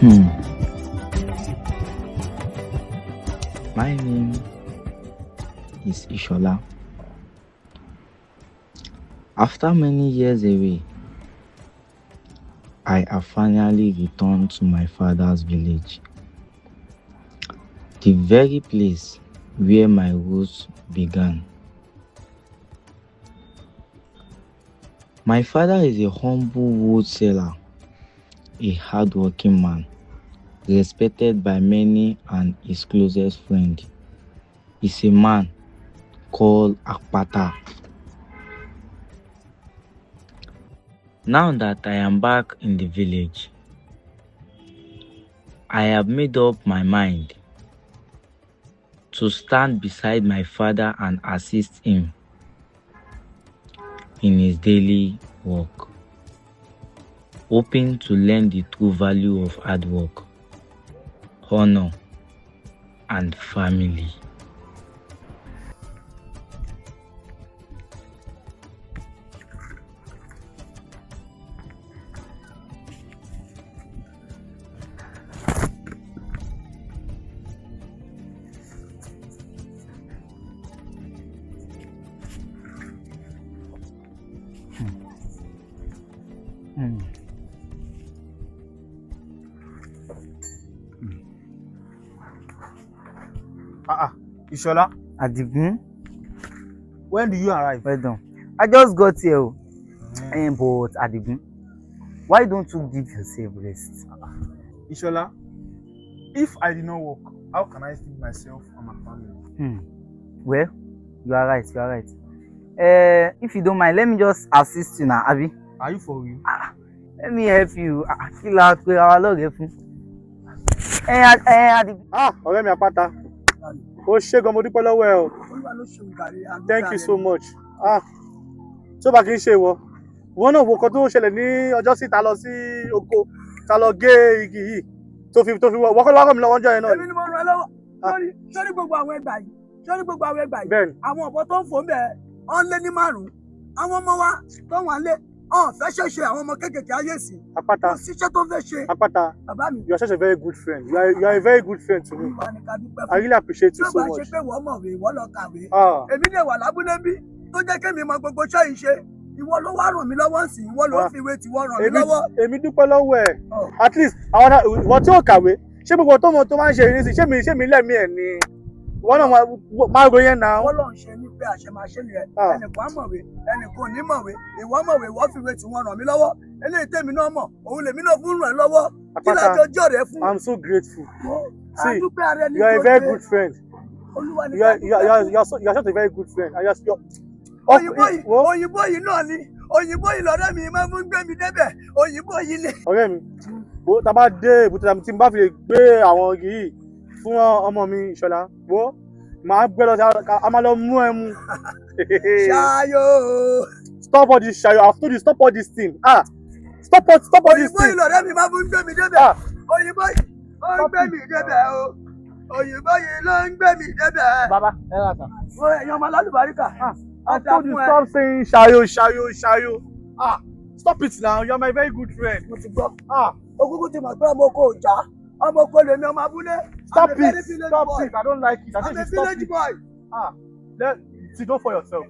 Hmm. My name is Ishola. After many years away, I have finally returned to my father's village, the very place where my roots began. My father is a humble wood seller, a hardworking man, respected by many and his closest friend. He's a man called Akpata. Now that I am back in the village, I have made up my mind to stand beside my father and assist him in his daily work, hoping to learn the true value of hard work, honor, and family. Ishola, Adigun, when do you arrive? well done. I just got here, but Adigun, why don't you give yourself rest? Ishola, if I did not work, how can I feed myself and my family? Well, you are right, you are right. If you don't mind, let me just assist you now, Abi. Are you for real? Let me help you. Kí la pe ara lọ́rẹ̀ẹ́ fún? Adigun. Ọ̀rẹ́ mi Àpáta. Ó ṣé gan, mo dúpẹ́ lọ́wọ́ ẹ o. Thank you so much. Tó bá kí n ṣe ìwọ. Ìwọ náà wo kan tó ṣẹlẹ̀ ní ọjọ́ sí ta lọ sí oko, ta lọ gé igi yìí. Tó fi wọ́n kọ́ lọ́wọ́ mi lọ́wọ́ ọjọ́ yẹn náà. Èmi ni mo ràn ẹ́ lọ́wọ́. Sórí gbogbo àwọn ẹgbàá yìí. Sórí gbogbo àwọn ẹgbàá yìí. Bẹ́ẹ̀ni. Àwọn ọ̀bọ tó ń fò ń bẹ̀ ọ́n lé ní márùn-ún. Àwọn ọmọ wa tó wà lé fẹ́ ṣẹ̀ṣẹ̀ àwọn ọmọ kéékèèké ayé sí. Àpáta. Kò síṣẹ́ tó fẹ́ ṣe. Àpáta. Bàbá mi. You are such a very good friend. You are a very good friend to me. I really appreciate you so much. Tó bá ṣe pé wọ́n mọ̀wé, wọ́n lọ kàwé. Èmi lè wà lábúlé bí tó jẹ́ kémi mọ gbogbo iṣẹ́ yìí ṣe. Ìwọ ló wá ràn mí lọ́wọ́ sí, ìwọ ló fi ìwé tiwọ́ ràn mí lọ́wọ́. Èmi dúpẹ́ lọ́wọ́ ẹ̀. At least àwọn ìwọ tí ó kàwé, ṣé gbogbo tó máa ń ṣe ìrísí, ṣé mi lẹ́mí ẹ̀ ni? Wọ́n náà máa ro yẹn náà. Wọ́n lọ ń ṣe ní pé àṣemáṣe nìyẹn. Ẹnìkan mọ̀wé, ẹnìkan ò ní mọ̀wé. Ìwọ mọ̀wé, ìwọ fi ìwé tiwọn ràn mí lọ́wọ́. Eléyìí tèmi náà mọ̀, òun lèmi náà fún ràn ẹ́ lọ́wọ́. Kí lájọ jọ́ rẹ̀ fún? I'm so grateful. See, you you are a very good friend. You are such a very good friend. Òyìnbó yìí náà ni. Òyìnbó yìí lọ́rẹ́ mi máa ń gbé mi débẹ̀. Òyìnbó yìí ni. Ọ̀rẹ́ mi, tá a bá dé ibùdó tí n bá fi lè gbé àwọn igi yìí fún ọmọ mi Ìṣọ̀lá, màá gbé lọ sí a máa lọ mú ẹ mu. Ṣayọ̀. Stop all this ṣayọ̀. I've told you stop all this thing. Stop all this thing. Òyìnbó yìí lọ́rẹ́ mi máa ń gbé mi débẹ̀. Òyìnbó yìí ó ń gbé mi débẹ̀ o. Òyìnbó yìí ló ń gbé mi débẹ̀. Bàbá, ẹ rà sà. Ẹ̀yin ọmọ alálùbáríkà. I told you stop saying ṣayọ̀. Stop it now. You are my very good friend. Mo ti gbọ́. Ogúngún ti mọ̀ pé ọmọ oko ò já. Ọmọ oko lèmi ọmọ abúlé. Stop it. I don't like it. I'm a village boy. See, don't for yourself.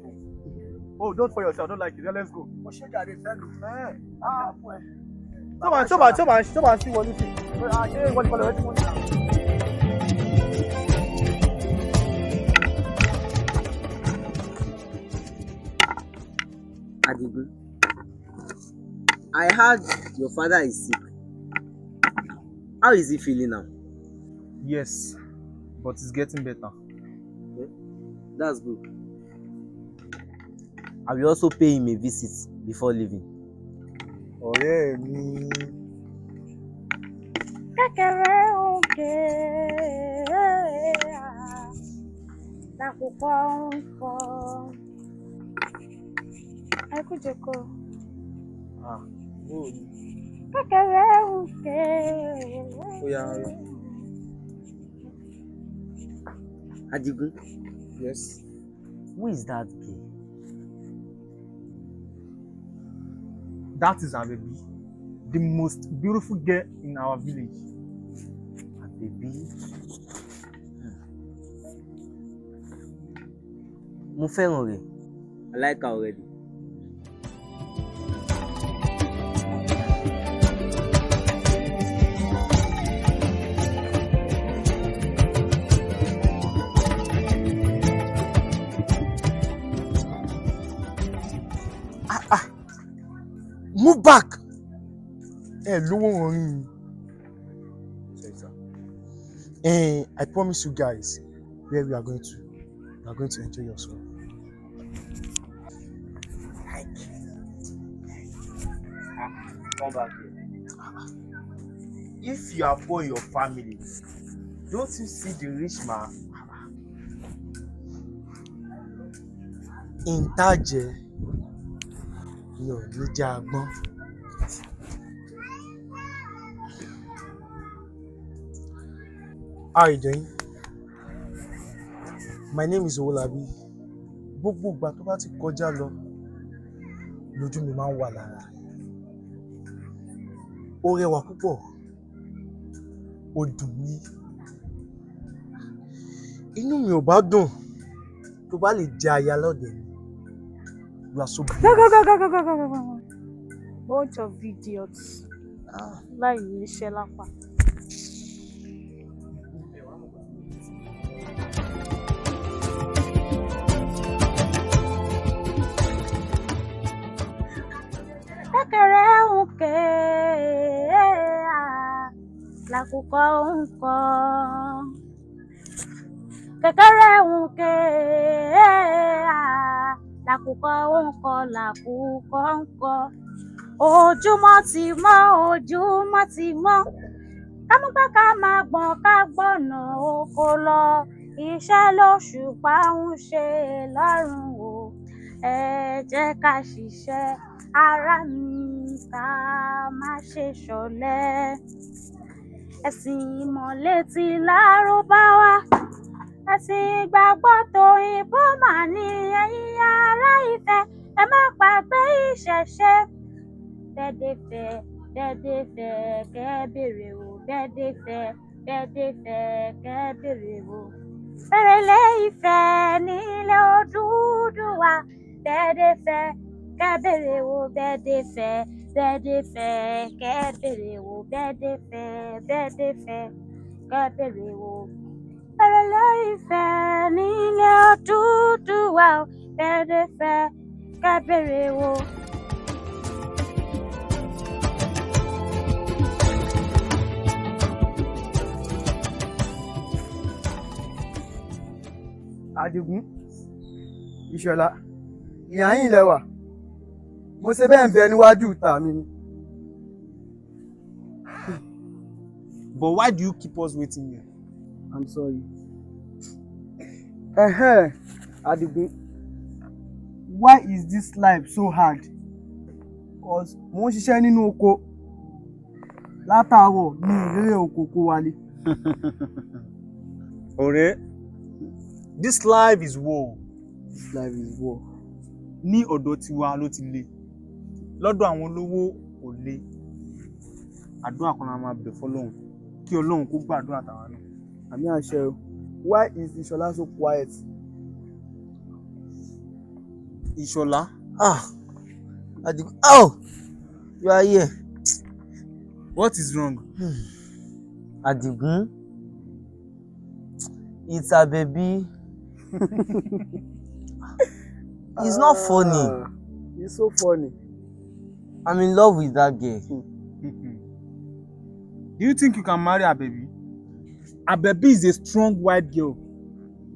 Oh, don't for yourself. I don't like it. Let's go. Mo ṣe jàre fẹ́ mi. Tó máa sí wọlé sí. Ṣé wọlé kọlẹ̀ rẹ tí wọ́n ní? Adigun, I heard your father is sick. How is he feeling now? Yes, but it's getting better. Okay. That's good. I will also pay him a visit before leaving. Ọ̀rẹ́ mi. Kékeré òkè lákòókò ń fọ́. Ẹ kú jókòó. Kékeré òkè. Adigun. Yes. Who is that girl? That is Abebi, the most beautiful girl in our village. Baby. Mo fẹ́ràn rẹ̀. I like her already. Move back. Lówó orin. I promise you guys where we are going to enjoy yourself. Come back here. If you are poor in your family, don't you see the rich man? Ìtajẹ ni ò ní jẹ́ agbọ́n. How are you doing? My name is Olabi. Gbogbo ìgbà tó bá ti kọjá lọ lójú mi máa ń wà lára. Ó rẹwà púpọ̀. Ó dùn mí. Inú mi ò bá dùn tó bá lè jẹ́ aya lọ́dẹ̀ mi. You are so beautiful. Bunch of idiots. Láì ní iṣẹ́ lápá. Kékeré ń ké làkùkọ ń kọ. Kékeré ń ké làkùkọ ń kọ, làkùkọ ń kọ. Ojúmọ́ ti mọ́, ojúmọ́ ti mọ́. Ká mú pé ká máa gbọ̀n ká gbọ̀nà oko lọ. Iṣẹ́ lóṣùpá ń ṣe lọ́rùn o. Ẹ jẹ́ ká ṣiṣẹ́ ara mi, ká má ṣe ṣọ̀lẹ. Ẹ̀sìn ìmọ̀le ti Lárúbáwá, ẹ̀sìn ìgbàgbọ́ tòyìnbó mà ní ẹ̀yin ará Ifẹ̀. Ẹ má gbàgbé ìṣẹ̀ṣe. Bẹ́ẹ̀dẹ̀fẹ̀ bẹ́ẹ̀dẹ̀fẹ̀ kẹ́ bèrè wò, bẹ́ẹ̀dẹ̀fẹ̀ bẹ́ẹ̀dẹ̀fẹ̀ kẹ́ bèrè wò. Èrèlé Ifẹ̀ nílé Odùduwà, bẹ́ẹ̀dẹ̀fẹ̀ kẹ́ bèrè wò, bẹ́ẹ̀dẹ̀fẹ̀ bẹ́ẹ̀dẹ̀fẹ̀ kẹ́ bèrè wò, bẹ́ẹ̀dẹ̀fẹ̀ bẹ́ẹ̀dẹ̀fẹ̀ kẹ́ bèrè wò. Èrèlé Ifẹ̀ nílé Odùduwà, bẹ́ẹ̀dẹ̀fẹ̀ kẹ́ bèrè wò. Adigun, Ìṣọ̀lá, ìyá yín lẹ́wà. Mo ṣe bẹ́ẹ̀ ń bẹ níwájú ìta mi ni. But why do you keep us waiting here? I'm sorry. Adigun, why is this life so hard? Because mo ń ṣiṣẹ́ nínú oko látàárọ̀ mi ìrere oko kó wálé. Ọ̀rẹ́, this life is war. This life is war. Ní ọ̀dọ̀ tiwa ló ti le. Lọ́dọ̀ àwọn olówó kò le. Àdúrà kan la máa bẹ̀ fọ́lọ́run kí Ọlọ́run kó gbàdúrà tàwa náà. Àmì àṣẹ o. Why is Ìṣọ̀lá so quiet? Ìṣọ̀lá. Adigun. Oh! You are here. What is wrong? Adigun. It's a baby. It's not funny. It's so funny. I'm in love with that girl. Do you think you can marry Abebi? Abebi is a strong white girl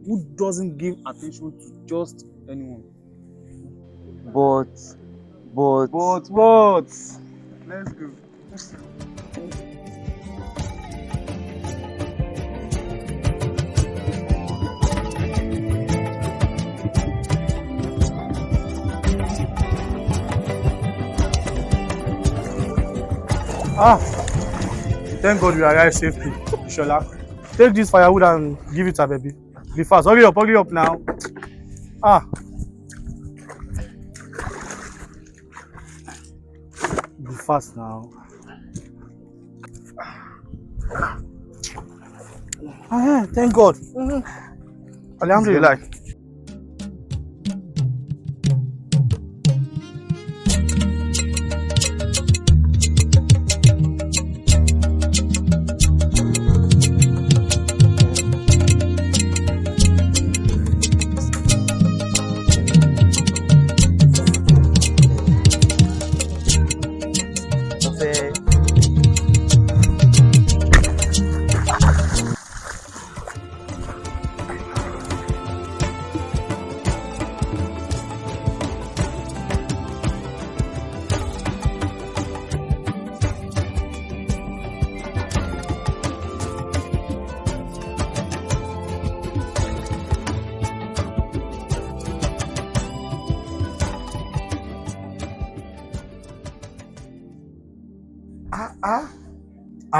who doesn't give attention to just anyone. But what? Let's go. Thank God we arrived safely. Shola, take this firewood and give it to Abebi. Be fast. Hurry up now. Be fast now. Thank God. Alhamdulillah.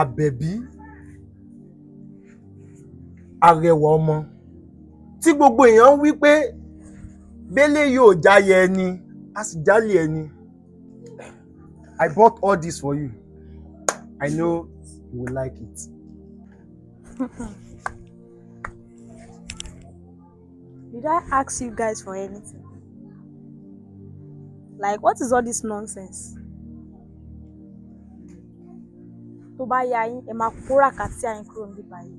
Àbẹ̀bí arẹwà ọmọ tí gbogbo èèyàn ń wí pé bélé yóò jáyẹ ẹni a sì jálè ẹni. I bought all this for you. I know you will like it. Did I ask you guys for anything? Like, what is all this nonsense? Tó bá yá yín, ẹ máa kó ràkàtì àyín kúrò níbí báyìí.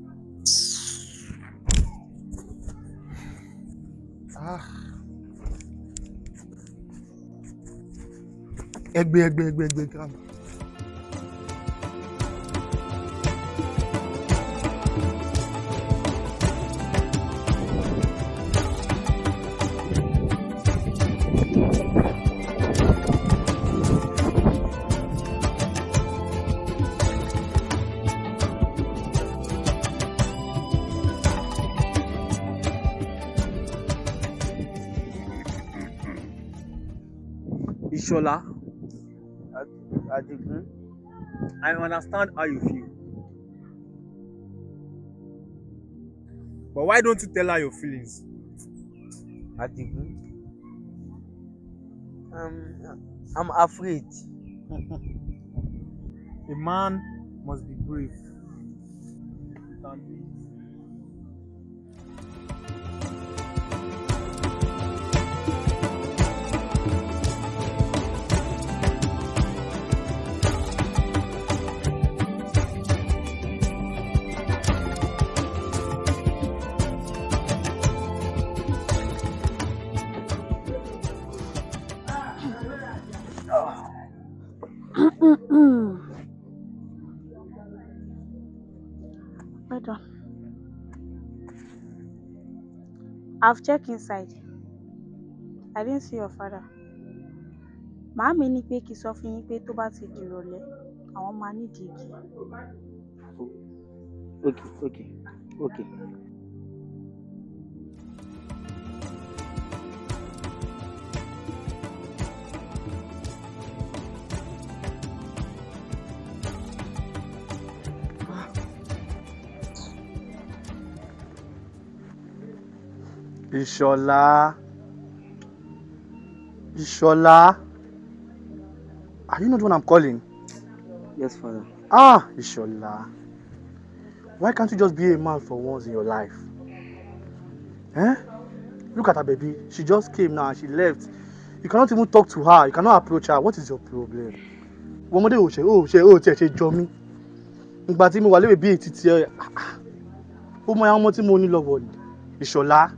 Ẹgbẹ́ kan. Ishola, Adigun. I understand how you feel. But why don't you tell her your feelings? Adigun. I'm afraid. A man must be brave. You can do it. Well done. I've checked inside. I didn't see your father. Màámi ní pé kí sọ fún yín pé tó bá ti di ìrọ̀lẹ́, àwọn máa nídìí igi. Okay. Ishola, are you not the one I'm calling? Yes, Father. Ishola, why can't you just be a man for once in your life? Look at her baby. She just came now and she left. You cannot even talk to her. You cannot approach her. What is your problem? Ọmọdé ò ṣe jọ mí. Ìgbà tí mo wà léwe bí ètí tí ẹ ó mọ àwọn ọmọ tí mo ní lọ́wọ́ ni. Ishola,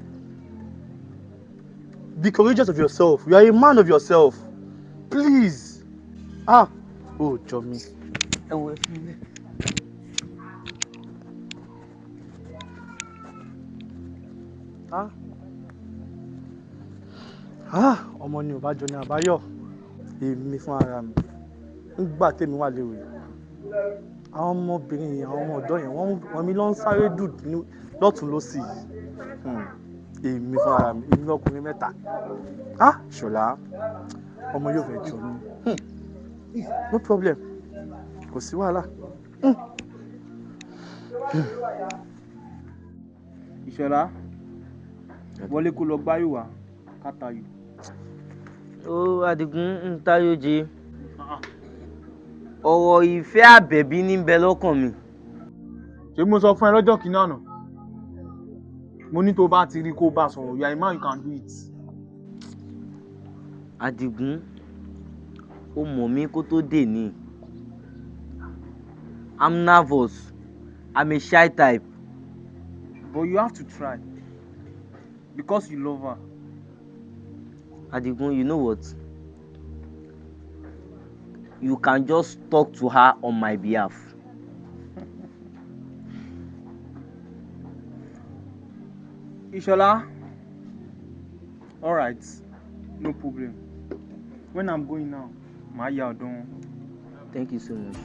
be courageous of yourself. You are a man of yourself. Please. Jọ mí. Ẹ wo ẹfun ilé. Ọmọ ni ò bá jọ ní àbáyọ. Èmi fún ara mi. Nígbà tèmi wà léwe. Àwọn ọmọbìnrin yẹn, àwọn ọmọ ọ̀dọ́ yẹn, wọ́n mi lọ ń sáré dù lọ́tùn lósì. Èmi fún ara mi, èmi lọ́kùnrin mẹ́ta. Ṣọlá, ọmọ yóò fẹ́ jọ mí. No problem. Kò sí wàhálà. Ìṣọ̀lá, wọlé kó lọ gbáyò wá ká tayò. Adigun ń táyò jẹ. Ọ̀rọ̀ ìfẹ́ Àbẹ̀bí ní bẹ lọ́kàn mi. Ṣé mo sọ fún ẹ lọ́jọ́ kìíní àná Mo ní tó bá ti rí kó bá sọ̀rọ̀. You are a man, you can do it. Adigun, ó mọ̀ mí kó tó dé ni. I'm nervous. I'm a shy type. But you have to try. Because you love her. Adigun, you know what? You can just talk to her on my behalf. Ishola? Alright. No problem. When I'm going now, my yard don't. Thank you so much.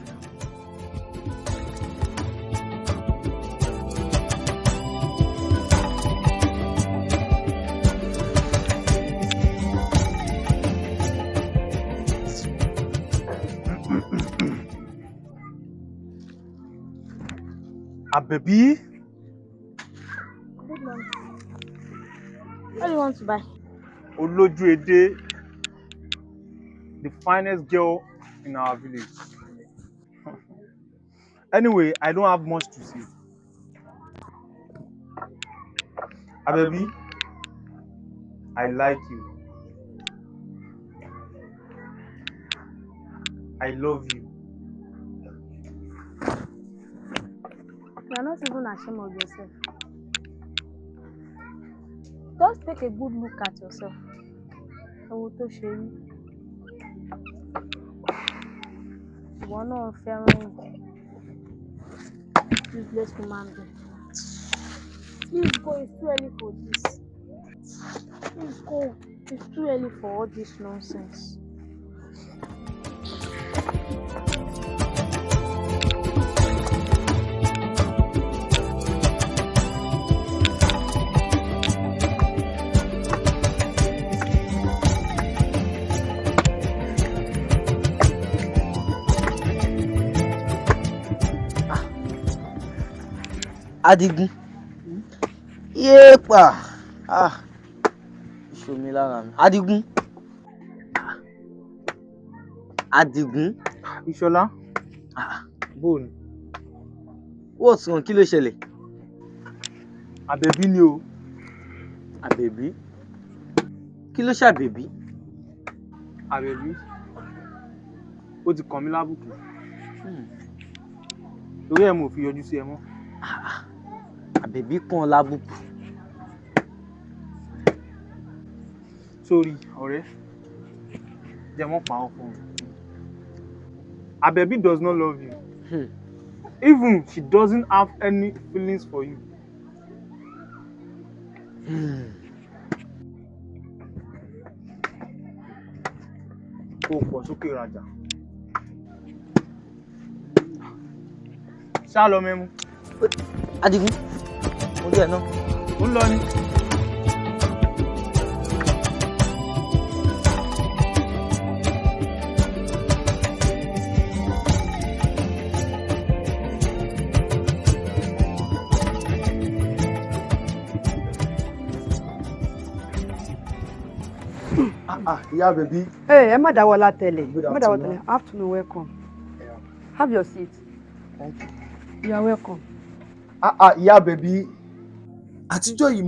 Baby? Good morning. What do you want to buy? Oloju Ede, the finest girl in our village. Anyway, I don't have much to say. Baby, I like you. I love you. You are not even ashamed of yourself. Just take a good look at yourself. Owó tó ṣe rí. Ìwọ náà fẹ́ràn useless human being. Please go, it's too early for this. Please go, it's too early for all this nonsense. Adigun. Yepa. Show me lára mi. Adigun. Adigun. Ishola? Bone. What's wrong? Kí ló ṣẹlẹ̀? Àbẹ̀bí ni o. Àbẹ̀bí? Kí ló ṣàbẹ̀bí? Àbẹ̀bí. Ó ti kàn mí lábùkù. Torí ẹ̀ mo fi yọjú sí ẹ mọ́. Àbẹ̀bí kan lábùkù. Sorry, ọ̀rẹ́. Jẹ́ mọ́ pa ọ́ fún mi. Àbẹ̀bí does not love you. Even she doesn't have any feelings for you. Kó pọ̀ sókè rajà. Ṣá lọ mẹ́mú. Adigun. Mo rí ẹ náà. Ó ń lọ ni. Yeah, baby. Hey, ẹ má dáwọ́ látẹ̀lẹ̀. Ẹ má dáwọ́ tẹ́lẹ̀. Afternoon, welcome. Yeah. Have your seat. Thank you. You are welcome. Yeah, baby. Àtijọ́ yìí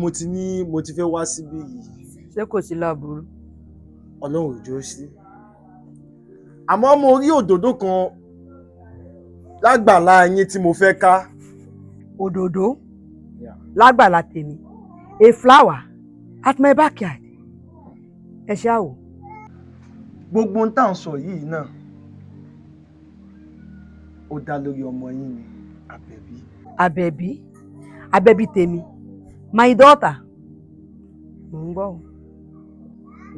mo ti fẹ́ wá síbí yìí. Ṣé kò sí láburú? Ọlọ́run ò jọ̀ọ́ sí. Àmọ́ mo rí òdòdó kan lágbàlá yín tí mo fẹ́ ká. Òdòdó? Lágbàlá tèmi. A flower at my backyard. Ẹ ṣáà wò. Gbogbo ohun tá à ń sọ yìí náà ó dá lórí ọmọ yín ni Àbẹ̀bí. Àbẹ̀bí? Àbẹ̀bí tèmi. My daughter. Mo ń gbọ́.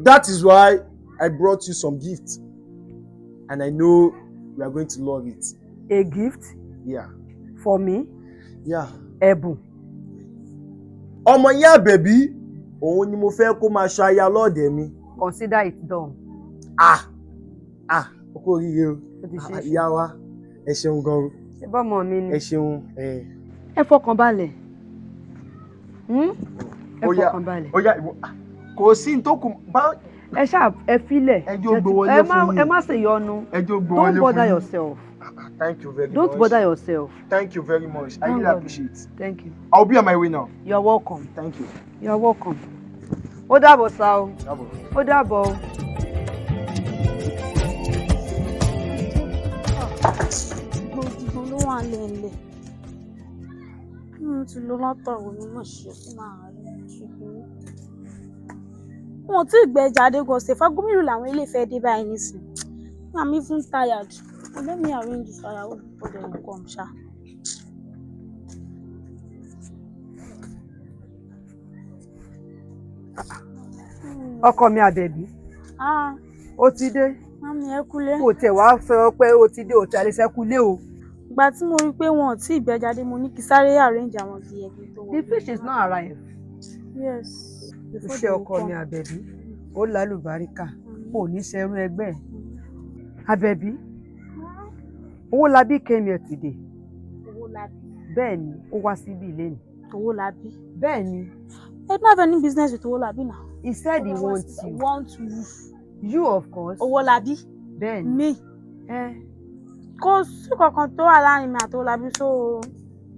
That is why I brought you some gifts and I know you are going to love it. A gift? Yeah. For me? Yeah. Ẹ̀bùn. Ọmọ yín Àbẹ̀bí òun ni mo fẹ́ kó máa ṣaya lọ́ọ̀dẹ̀ mi. Consider it done. Ọkọ oríire o. Ìyá wa ẹ ṣeun gan-an. Ṣé bọ́mọ mi ni? Ẹ ṣeun. Ẹ fọkàn balẹ̀. Ẹ fọkàn balẹ̀. Ó yá kò sí ní tó kù bá. Ẹ ṣáà ẹ filẹ̀. Ẹjọ́ gbowó lé fún yín. Ẹ má ṣe yọnu. Ẹjọ́ gbowó lé fún yín. Don't bother yourself. Thank you very much. Don't bother yourself. Thank you very much. I really God. appreciate it. Thank you. I'll be on my way now. You're welcome. Thank you. You're welcome. Ó dàbọ̀ sá o. Double. Ó dàbọ̀ o. Gbogbo ló wà lẹ́lẹ̀. Mo ti lọ látọ̀wọ̀ ní mọ̀ ṣe fún màá rí ṣùgbọ́n. Wọn ò tí ì gbẹ́jà Adégún ọ̀sẹ̀ fagúmìrì làwọn ilé ìfẹ́ dé báyìí nísìnyí. I'm even tired. Well, let me arrange this firewood before they will come, sha. Ọkọ mi Àbẹ̀bí. Ah, Ó ti dé. mami ẹ kúlé. Kò tẹ̀ wá sọ pé ó ti dé, ó ti àlẹ́sẹ̀ kúlé o. Ìgbà tí mo rí pé wọn ò tí ì gbẹ́jà dé, mo ní kí sáré arrange àwọn bíi ẹgbẹ́ tó wọ̀. The fish is not arrived. Yes. Before Iṣẹ́ they will ọkọ mi come. Àbẹ̀bí. Ó lálùbáríkà. Ó ní ṣerú ẹgbẹ́ ẹ̀. Àbẹ̀bí. Owólabí came here today. Owólabí. Bẹ́ẹ̀ni, ó wá síbí lẹ́nu. Owólabí. Bẹ́ẹ̀ni. I don't have any business with Owólabí now. He said he wants you. Want you. You of course. Owólabí. Bẹ́ẹ̀ni. Me. Eh. Kò sí kankan tó wà láàrin mi àti Owólabí, so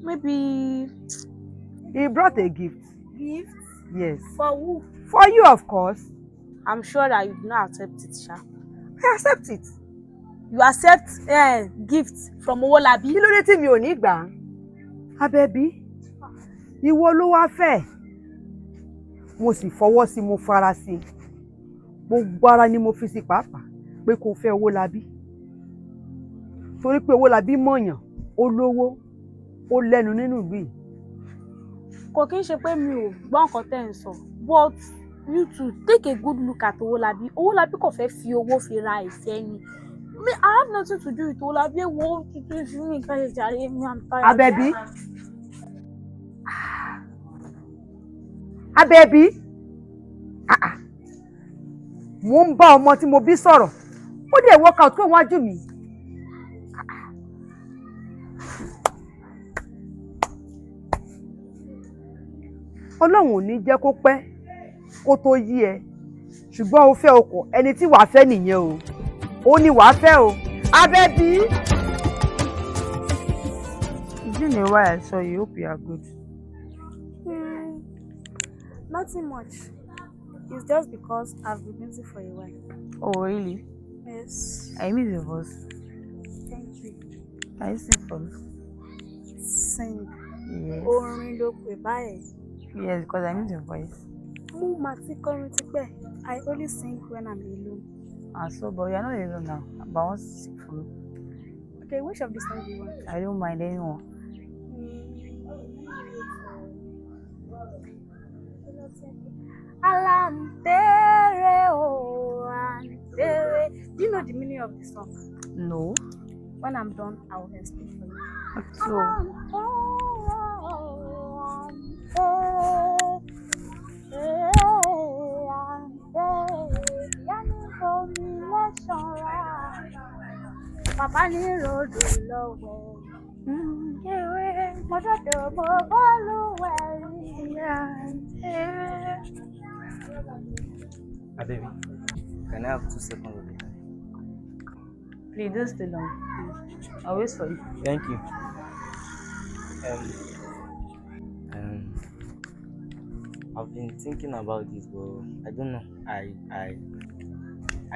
maybe. He brought a gift. Gift? Yes. For who? For you of course. I'm sure that you do not accept it, Sha. I accept it. You accept gifts from Owólabí? Kí ló dé tí mi ò ní gbà? Àbẹ̀bí, ìwọ ló wá fẹ́. Mo sì fọwọ́ sí, mo fara sí. Gbogbo ara ni mo fi sí pàápàá pé kó fẹ́ Owólabí. Torí pé Owólabí mọ̀yàn, ó lówó, ó lẹ́nu nínú ìlú yìí. Kò kí n ṣe pé mi ò gbọ́ nǹkan tẹ́ ń sọ, but you too take a good look at Owólabí. Owólabí kò fẹ́ fi owó fi ra ìfẹ́ ni. Me, I have nothing to do with Owólabí. Wo tuntun sí mi ká ṣe jàre mi, I'm tired. Àbẹ̀bí. Àbẹ̀bí. Mo ń bá ọmọ tí mo bí sọ̀rọ̀. Ó dẹ̀ work out kó wájú mi. Ọlọ́run ò ní jẹ́ kó pẹ́ kó tó yí ẹ. Ṣùgbọ́n o fẹ́ ọkọ ẹni tí wàá fẹ́ nìyẹn o. Ó ní wàá fẹ́ o. Àbẹ̀bí. It's been a while, so you hope you are good. Nothing much. It's just because I've been busy for a while. Oh, really? Yes. I miss your voice. Thank you. Can you sing for me? Sing. Yes. Orin ló pè báyìí. Yes, because I miss your voice. Mo máa ti kọrin tipẹ́. I only sing when I'm alone. And so, but you're not alone now. But I want to sing for you. Okay, which of the songs do you want? I don't mind anyone. Alantere o, antere. Do you know the meaning of the song? No. When I'm done, I will explain for you. So, Papa ní ròdò lọ́wọ́. Ewé mọ́tòdò mo bọ́ọ̀lù wẹ̀rí. Baby, can I have 2 seconds of your time? please don't stay long. I'll wait for you. Thank you. I've been thinking about this, but I don't know. I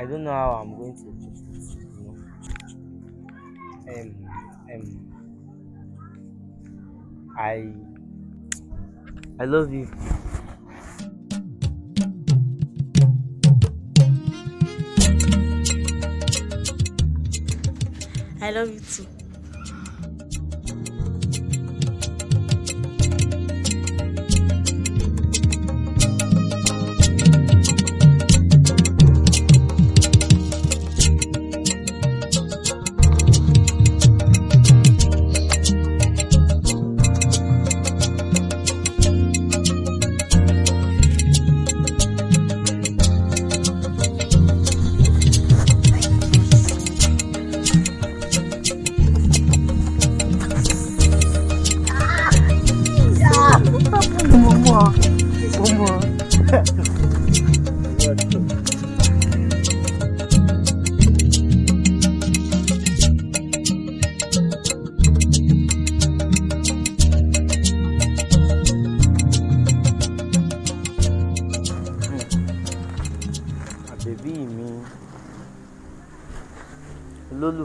don't know how I'm going to put it. You know. I love you. I love you too.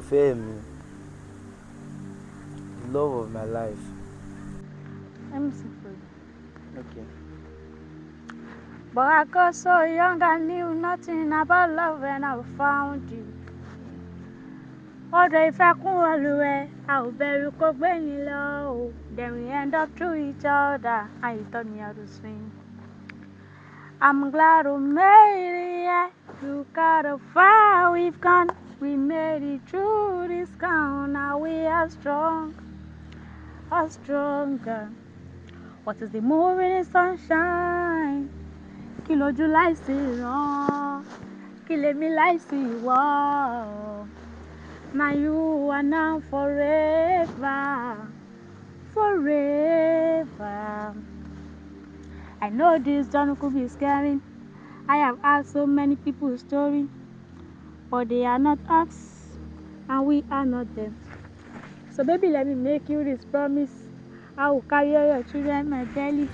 olólùfẹ́ mi, the love of my life. Let me see for you. Okay. But I got so young I knew nothing about love when I found you. Although if I couldn't lose, I would bury you low. Then we end up through each other and you taught me how to swim. I'm glad we made it, yeah. Look at the far we've gone. We made it through this count. Now we are strong, are stronger. What is the moving in sunshine? Kí lójú láìsí ìran, kí lèmi láìsí ìwọ. Now you are now forever, forever. I know this journey could be scary. I have asked so many people's story, but they are not us, and we are not them. So baby, let me make you this promise. I will carry your children in my belly.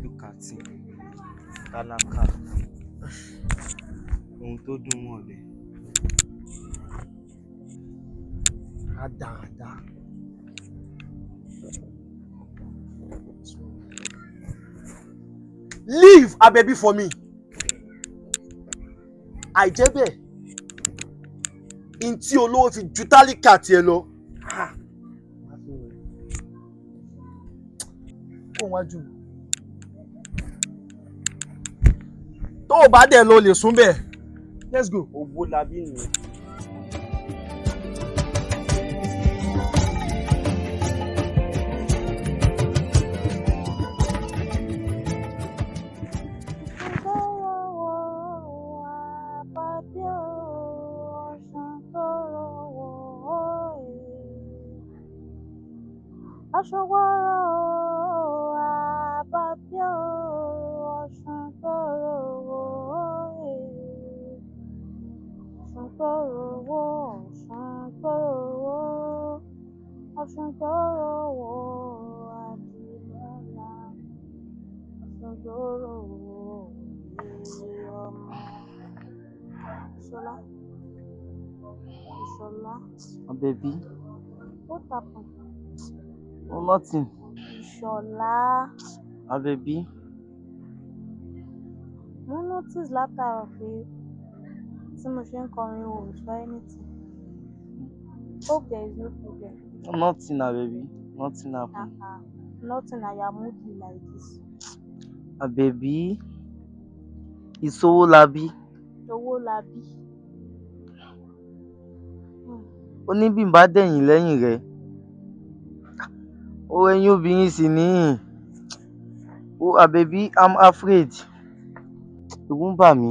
Look at him. Tálákà. Ohun tó dùn wọ́n lẹ̀. Dáadáa. Leave Abebi for me. Àìjẹ́ bẹ́ẹ̀. Ntí olówó fi ju tálíkà tiẹ̀ lọ. Kó wájú. Tó o bá dẹ̀ lọ lè sún bẹ́ẹ̀. Let's go. Owó labí nìyẹn. Baby. What happened? Oh, nothing. Shola. Baby. Mo notice látàárọ̀ pé tí mo ṣe ń kọrin o ò sọ anything. Hope there is no problem. Nothing, baby. Nothing happened. Nothing, I am moody like this. Baby. It's owó labí. Owó labí. Ó ní bí n bá dẹ̀yìn lẹ́yìn rẹ̀. Ó ẹ̀yin obìnrin sì ní. Oh, baby, I'm afraid. Ẹ̀rù ń bà mí.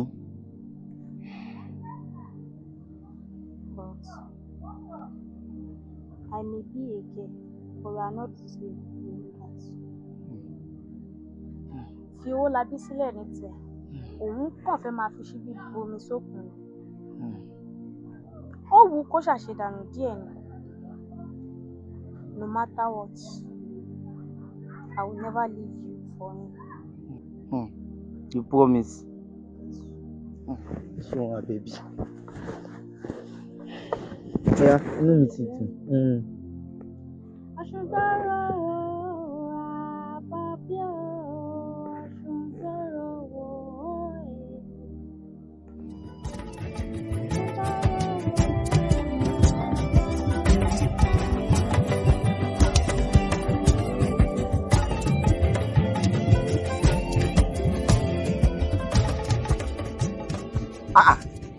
But I may be a girl, but we are not the same. Fi owó labí sílẹ̀ ní tiẹ̀. Òun kàn fẹ́ máa fi ṣíbí bomi sókun. Ó wù kó ṣàṣedànù díẹ̀ ni. No matter what, I will never leave you for him. You promise? Sure, baby. Yeah, inú mi ti dùn.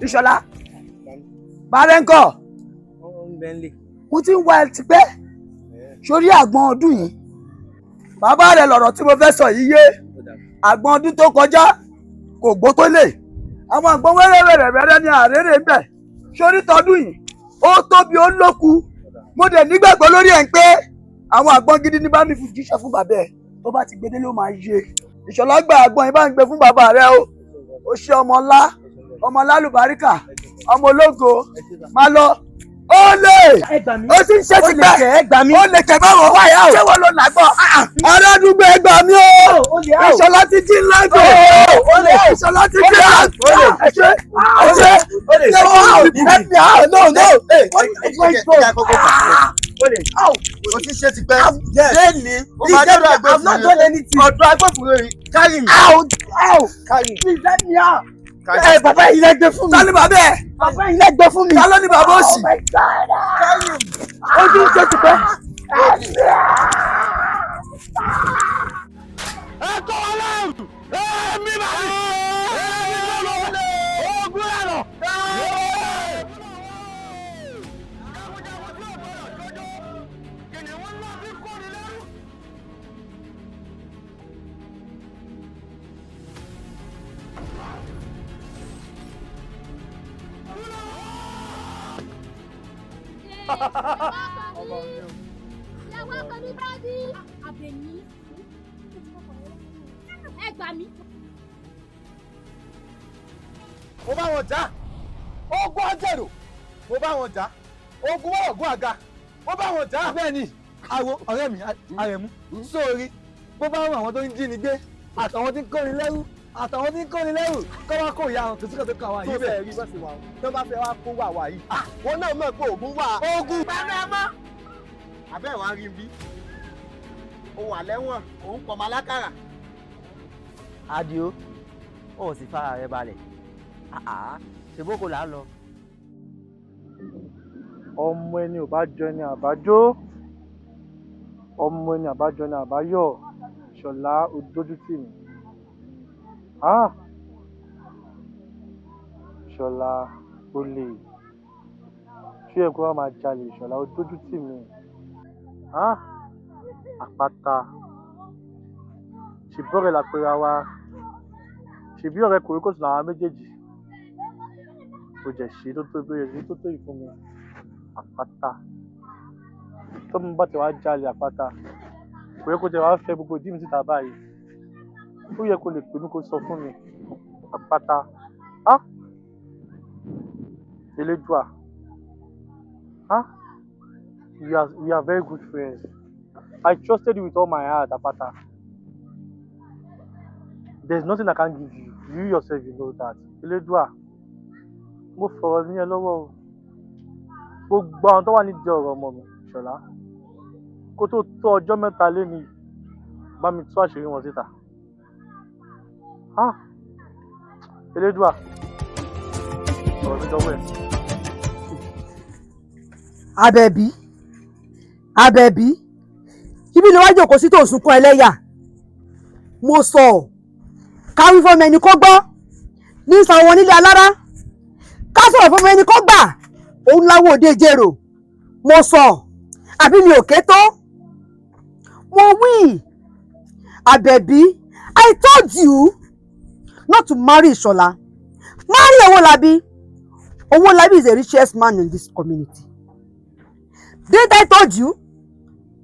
Ìṣọ̀lá, bàárẹ̀ ńkọ́? Mo ti ń wá ẹ tipẹ́ sórí àgbọn ọdún yìí. Bàbá rẹ̀ lọ̀rọ̀ tí mo fẹ́ sọ yìí yé. Àgbọn ọdún tó kọjá kò gbó tó lè. Àwọn àgbọn wẹ́rẹ́wẹ́rẹ́ ní àrèrè ń bẹ̀. Sórí tọdún yìí, ó tóbi ó lóku. Mo dẹ̀ nígbàgbọ́ lórí ẹ̀ ń pé àwọn àgbọn gidi ní bá mi fi jíṣẹ́ fún bàbá ẹ̀. Tó bá ti gbedé ló máa yé. Ìṣọ̀lá gba àgbọn yìí bá ń gbé fún bàbá rẹ̀ o. Ó ṣe ọmọ ńlá, ọmọ lálùbáríkà, ọmọ ológo, má lọ, Olè! Ó ti ń ṣe ti pẹ́. Olè kẹ̀ báwo? Ṣé wọ́n ló nàgbọ́? Aládùúgbò ẹ gbà mí o! Ìṣọ̀lá ti jí lágbo! Ìṣọ̀lá ti jí lágbo! O ti ṣe ti pẹ́. Lẹ́ni, o máa dọ́dọ̀ agbófinró. Ọ̀dọ̀ agbófinró yìí, carry me. Carry me. Bàbá yìí lẹ gbé fún mi. Tani bàbá ẹ? Bàbá yìí lẹ gbé fún mi. Tani bàbá òsì? Ojú ìjọ ti pẹ́. Ẹ kọ́ wa lẹ́rù! Èmi bá mi! Èmi ló lọ wọlé! Ogun ẹ̀rọ! Ìyàwó ọkọ ní bábí. Àbẹ̀ní. Ẹ gbà mí. Mo bá wọn jà. Ogun ajẹ́rò. Mo bá wọn jà. Ogun ọ̀gùn àga. Mo bá wọn jà. Bẹ́ẹ̀ni, àwo ọ̀rẹ́ mi Àrẹ̀mú sórí bó bá wọn àwọn tó ń jí ni gbé àtàwọn tí ń kóni lẹ́rú kọ́ wá kó ìyá àwọn tòsíkọ̀ tó kọ àwọn yìí bẹ́ẹ̀. Tó fẹ́ rí bọ́sì wa. Tó bá fẹ́ wá kó wà yìí. Wọ́n náà mọ̀ pé ògùn wà. Ogun Bẹ́ẹ̀ mọ́. Abẹ́ ìwà rí bí. O wà lẹ́wọ̀n, òun pọ̀ mọ́ alákàrà. Adio ó sì fara rẹ balẹ̀ ṣèbókò là ń lọ. Ọmọ ẹni ò bá jọ ẹni àbájọ, ọmọ ẹni àbájọ ẹni àbáyọ. Ìṣọ̀lá ó dójú tì mí. Ìṣọ̀lá ó lè ṣé ẹ kó wá máa jalè. Ìṣọ̀lá ó dójú tì mí. Àpáta ṣèbí ọ̀rẹ́ la pera wa, ṣèbí ọ̀rẹ́ kòríkòsùn làwọn méjèèjì. Kò jẹ̀ ṣe tó tó ìbéèrè sí tó tó yìí fún mi. Àpáta tó mú bá ti wá jalè àpáta kò yẹ kó jẹ wá fẹ́ gbogbo ìdí mi síta báyìí. Ó yẹ kó lè pè mí kó sọ fún mi. Àpáta Elédùà, we are very good friends. I trusted you with all my heart, Àpáta. There's nothing I can't give you. You yourself, you know that. Elédùà, mo fọ̀rọ̀ ní ẹ lọ́wọ́ o. Gbogbo àwọn tó wà nídìí ọ̀rọ̀ ọmọ mi, Ìṣọ̀lá, kó tó ọjọ́ mẹ́ta lénìí, bá mi tú àṣírí wọn síta. Elédùà, ọ̀rọ̀ mi dọ́wọ́ ẹ̀. Àbẹ̀bí ibi ni wàá jókòó sí tó sunkún ẹlẹ́yà. Mo sọ káwí fọmọ ẹni kó gbọ́ ní ìsàwọn onílé alára, ká sọ̀rọ̀ fọmọ ẹni kó gbà òun láwọ̀ òde jèrò. Mo sọ àbí mi ò ké tó. Mo wí Àbẹ̀bí, I told you not to marry Ìṣọ̀lá. Marry Owólabí. Owólabí is the richest man in this community. Didn't I told you?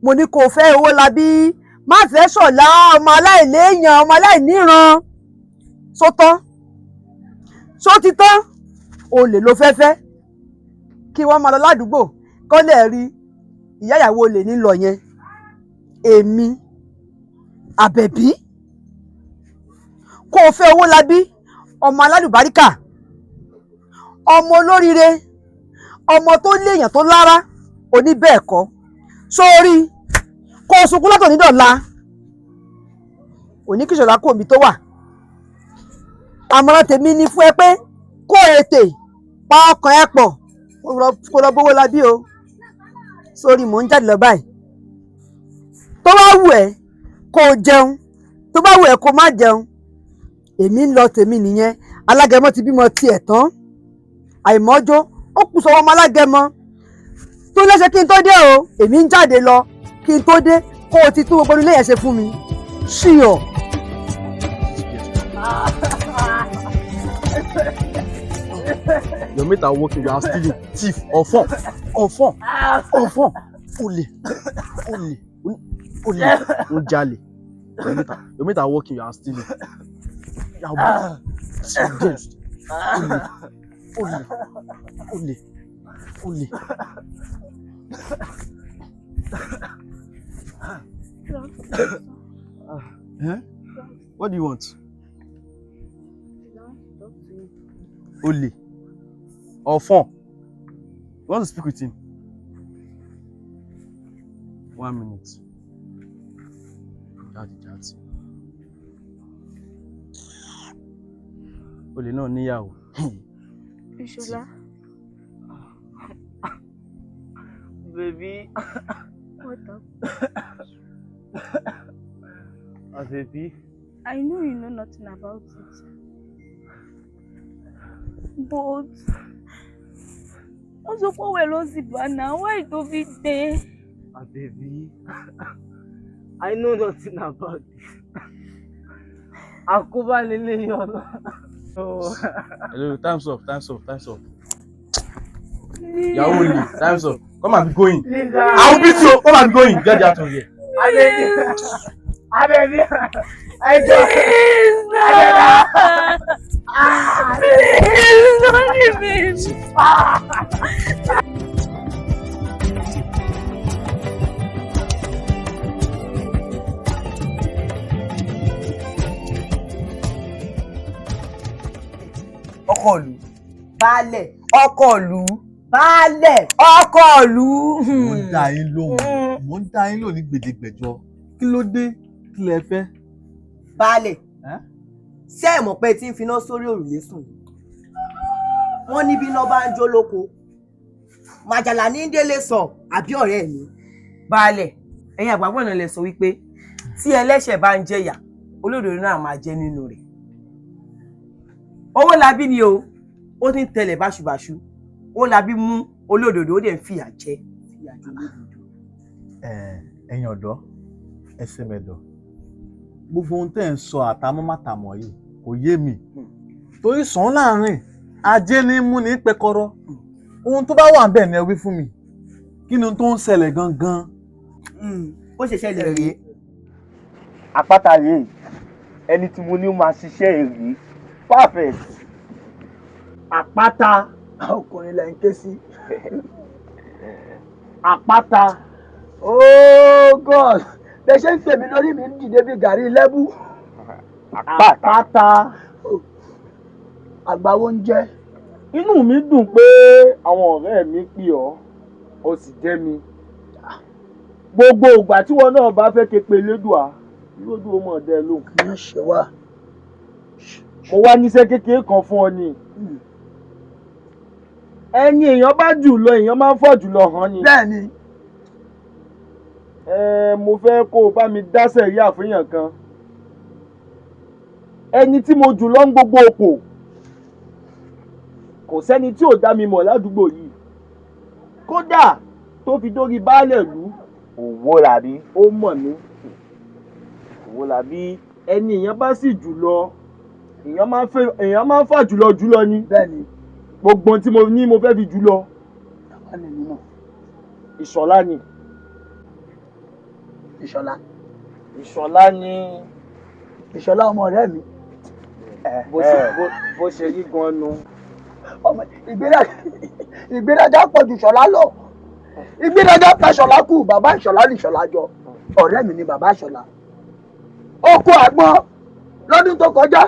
Mo ní kò fẹ́ Owólabí, má fẹ́ Ṣọ̀lá, ọmọ aláìléèyàn, ọmọ aláìníran. Sótán, sótítán, olè ló fẹ́fẹ́. Kí wọ́n máa lọ ládùúgbò kọ́ lè rí ìyá ìyàwó olè nílọ yẹn. Èmi Àbẹ̀bí kò fẹ́ Owólabí, ọmọ alálùbáríkà, ọmọ olóríire, ọmọ tó léèyàn tó lára, oní bẹ́ẹ̀ kọ́. Sórí kó sunkún látọ̀ nídọ̀la òní kìsọ̀lá kò mí tó wà. Àmọ̀ràn tèmi ni fún ẹ pé kó ètè pa ọkàn ẹ pọ̀ kó lọ bówó labí o. Sórí mò ń jáde lọ báyìí. Tó bá wù ẹ́ kó jẹun, tó bá wù ẹ́ kó má jẹun. Èmi ń lọ tèmi nìyẹn. Alágẹmọ ti bímọ tiẹ̀ tán. Àìmọ́jó ó kù sọ́wọ́ ọmọ alágẹmọ. Tó lẹ́sẹ̀ kí n tó dé o, èmi ń jáde lọ kí n tó dé kó o ti tún gbogbo ilé yẹn ṣe fún mi. Ṣíyọ̀. Your mate are working, you are stealing, thief, ọ̀fọ̀n, olè, ó jalè. Your mate are working, you are stealing. You are olè. Olè. What do you want? Olè. Or phone? You want to speak with him? 1 minute. Olè náà níyàwó. Ìṣọ̀lá. Baby. What up? Baby. I know you know nothing about it. But what's up with Lozibana? Why do we stay? Baby. I know nothing about it. Akuba lele yono. Hello, time's up. Yaoli, time's up. Come and be going. I'll beat you. Come and be going. Get out of here. Baby. Please don't leave me. Ọkọlù. Baálẹ̀. Ọkọlù. Baálẹ̀. Ọkọlù. Mo ń dá yín lóhùn ní gbèdégbèjọ. Kí ló dé? Kí lẹ fẹ́? Baálẹ̀. Ṣé ẹ mọ̀ pé tí ń finá sórí òrùlé sùn? Wọ́n ní bí iná bá ń jó lóko. Màjàlá ní délé sọ àbí ọ̀rẹ́ mi. Baálẹ̀, ẹ̀yin àgbàgbọ́ náà lè sọ wípé tí ẹlẹ́ṣẹ̀ bá ń jẹ̀yà, olódodo náà máa jẹ nínú rẹ̀. Owólabí ni o, ó ti ń tẹ̀lẹ̀ báṣubàṣu. Owólabí mú olódodo ó dẹ̀ ń fìyà jẹ. Ẹ̀yin ọ̀dọ́, ẹsẹ̀ mẹ́dọ̀. Gbogbo ohun tẹ́ ń sọ àtàmọ́mátàmọ́ yìí kò yé mi. Torí sàn láàrin, ajé ní mú ní pẹkọrọ. Ohun tó bá wà bẹ́ẹ̀ ni ẹ wí fún mi. Kí ni tó ń ṣẹlẹ̀ gangan? Ó ṣe ṣẹlẹ̀ rèé. Àpáta rèé, ẹni tí mo ní máa ṣiṣẹ́ èrè. Perfect. Àpáta. Ọkùnrin lẹ́ ń ké sí. Àpáta. Oh God. Bẹ́ẹ̀ ṣe ń pè mí lórí mi ń dìde bí gàrí lẹ́bù. Àpáta. Àgbáwo ń jẹ́. Inú mi dùn pé àwọn ọ̀rẹ́ mi pè ọ́, ó sì jẹ́ mi. Gbogbo ìgbà tí wọn náà bá fẹ́ ké pe Lédùà, Lédùà mọ̀ dẹ́ lóhùn. Kì í ṣe wá. Mo wá níṣẹ́ kékeré kan fún ọ ni. Ẹni èèyàn bá jù lọ, èèyàn máa ń fọ̀ jù lọ hàn ni. Bẹ́ẹ̀ni. Mo fẹ́ kó o bá mi dá sẹ̀ríà fúnyàn kan. Ẹni tí mo jù lọ ń gbogbo òpò. Kò sẹ́ni tí ò dá mi mọ̀ ládùúgbò yìí. Kódà tó fi dórí baálẹ̀ ìlú. Owólabí. Ó mọ̀ mí. Owólabí. Ẹni èèyàn bá sì jù lọ, èèyàn máa ń fà jùlọ ni. Bẹ́ẹ̀ni. Gbogbo ohun tí mo ní mo fẹ́ fi jù lọ. Ìṣọ̀lá ni. Ìṣọ̀lá. Ìṣọ̀lá ni. Ìṣọ̀lá ọmọ ọ̀rẹ́ mi. Bó ṣe rí gan nu. Ìgbéraga pọ̀ ju Ìṣọ̀lá lọ. Ìgbéraga pa Ìṣọ̀lá kù, bàbá Ìṣọ̀lá ní Ìṣọ̀lá jọ. Ọ̀rẹ́ mi ni bàbá Ìṣọ̀lá. Ó kó àgbọn lọ́dún tó kọjá.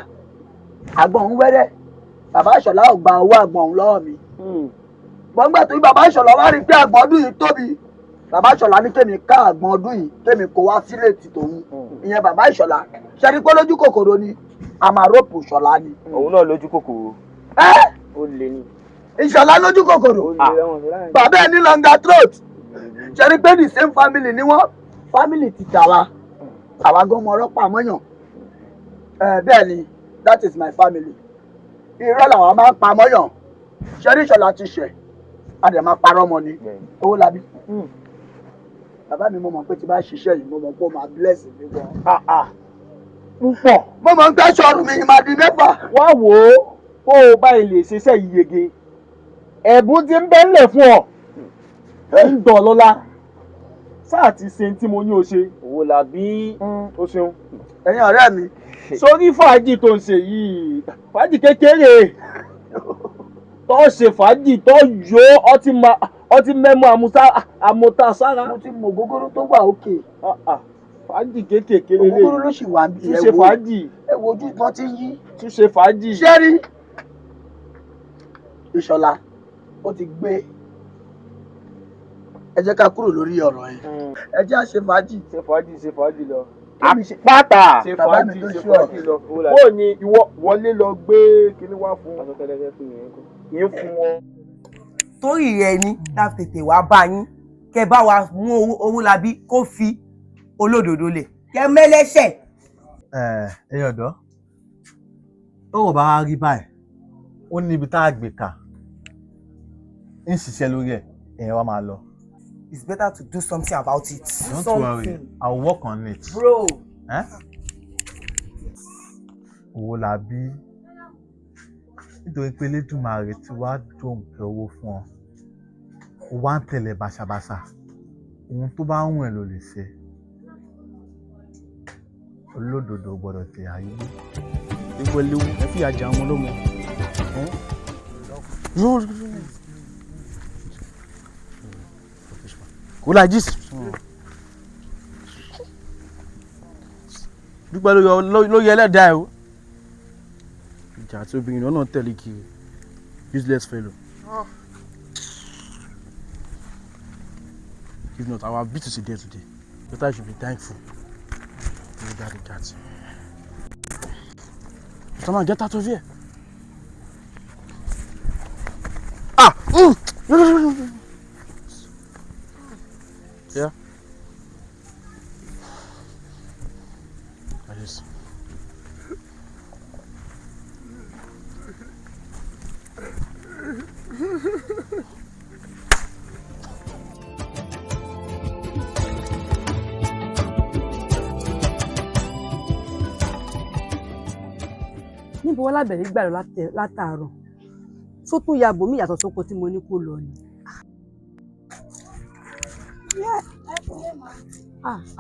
Àgbọn ń wẹ́rẹ́. Bàbá Ìṣọ̀lá ò gba owó àgbọn òun lọ́wọ́ mi. Gbọ́ngbà tó bàbá Ìṣọ̀lá wá rí pé àgbọn ọdún yìí tóbi. Bàbá Ìṣọ̀lá ní kémi ká àgbọn ọdún yìí kémi kó wá sílé ti tòun. Ìyẹn bàbá Ìṣọ̀lá. Ṣẹ́ni pé lójú kòkòrò ni àmàrópù Ìṣọ̀lá ni. Òun náà lójú kòkòrò. Ó lè ní. Ìṣọ̀lá lójú kòkòrò. Bàbá ẹ̀ ní longer throat. Ṣẹ́ni pé the same family ni wọ́n. Family ti tàwa. Àwa gan ọmọ ọlọ́pàá mọ́yàn. Bẹ́ẹ̀ ni, that is my family. Irọ́ làwọn máa ń pa mọ́yàn. Ṣẹ́ni Ìṣọ̀lá ti ṣẹ̀. A dẹ̀ máa parọ́ mọ́ ni. Owólabí. Bàbá mi mo mọ̀ pé tí bá ṣiṣẹ́ yìí mo mọ̀ pé ó máa bless mi gan. Púpọ̀. Mo mọ̀ ń gbé ṣọ́ọ̀rù mi máa di mẹ́fà. Wá wò ó, bó o bá ilé ṣiṣẹ́ yìí yege. Ẹ̀bùn ti ń bẹ́ńlẹ̀ fún ọ. Ń dàn lọ́la. Sáà ti ṣe tí mo ní o ṣe. Owólabí. O ṣeun. Ẹ̀yin ọ̀rẹ́ mi. Sórí fàájì tó ń ṣe yìí, fàájì kékeré. tó ṣe fàájì tó yó ọtí mẹ́mú àmúta sára. mo ti mọ gógóró tó wà òkè. fàájì kéékèèké lélẹ̀. gógóró ló sì wà bí tún ṣe fàájì. ẹ wo ojú ìtàn ti ń yí. tún ṣe fàájì. ṣẹ́rí Ìṣọ̀lá ó ti gbé. ẹ jẹ́ ká kúrò lórí ọ̀rọ̀ yẹn. ẹ jẹ́ à ṣe fàájì. ṣe fàájì lọ. àpáta ṣe fàájì lọ. bó ni ìwọ wọlé lọ gbé kíní wá fún yín fún wọn. torí rẹ ni la tètè wá bá yín kẹ bá wa mú Owólabí kó fi olódodo lẹ̀ kẹ mẹ́lẹ́ṣẹ̀. ẹ̀yin ọ̀dọ́ tọ́wọ́ bá rí báyìí ó ní ibi tá a gbé ká ń ṣiṣẹ́ lórí ẹ̀ èèyàn wa máa lọ. It's better to do something about it. Don't worry, I'll work on it. Bro. Owólabí nítorí pé Elédùmarè tí wàá dùn pé owó fún ọ ó wá ń tẹ̀lé bàṣàbàṣà ohun tó bá wùn ẹ́ ló lè ṣe olódodo gbọ́dọ̀ tẹ ayé. ìwọ léwu ẹ fi àjà àwọn ọlọ́mọ. kò lájí dúpẹ́ lórí ẹlẹ́dàá ẹ̀ o ìjà àti obìnrin náà tẹ̀lé kiri useless fellow. If not, our beat is there today. But I should be thankful. You got the cat. Come on, get out of here. Ah! No. Yeah? Like this. níbo wọ́n lábẹ̀rẹ̀ gbà lọ látàárọ̀ tó tún ya bòmí ìyàtọ̀ sóko tí mo ní kó lọ ni.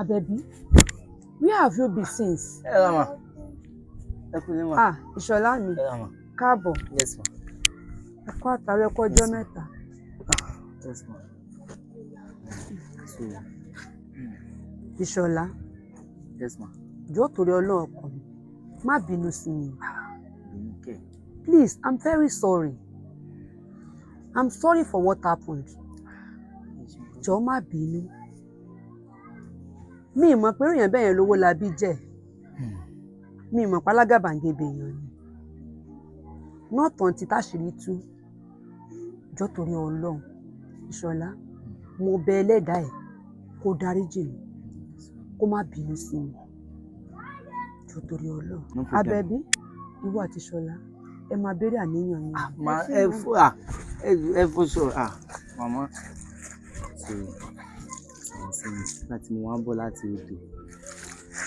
Àbẹ̀bí, where have you been since? Ẹ rà mà. Ẹ kú ní mà. Ìṣọ̀lá mi. Ẹ rà mà. Káàbọ̀. Yes ma. Ẹ kú àtàrà ẹ kú ọjọ́ mẹ́ta. Yes ma. Ìṣọ̀lá. Yes ma. Jọ̀ọ́ torí Ọlọ́run ọkọ mi, má bínú sí mi. Please, I'm very sorry. I'm sorry for what happened. Jọ̀ọ́ má bínú. Mi mọ̀ pé èèyàn bẹ́ẹ̀ yẹn Lówólabí jẹ́. Mi mọ̀ pé alágàbàǹgebè èèyàn ni. Náà tán ti táṣìírí tú. Jọ̀ọ́ torí Ọlọ́run. Ìṣọ̀lá, mo bẹ̀ Ẹlẹ́dàá ẹ̀ kó dáríjì mi. Kó má bínú sí mi. Jọ̀ọ́ torí Ọlọ́run. Àbẹ̀bí, ìwọ àti Ṣọlá, ẹ máa béèrè àníyàn yín. Ẹ fún sọ màmá láti mo wá ń bọ̀ láti odò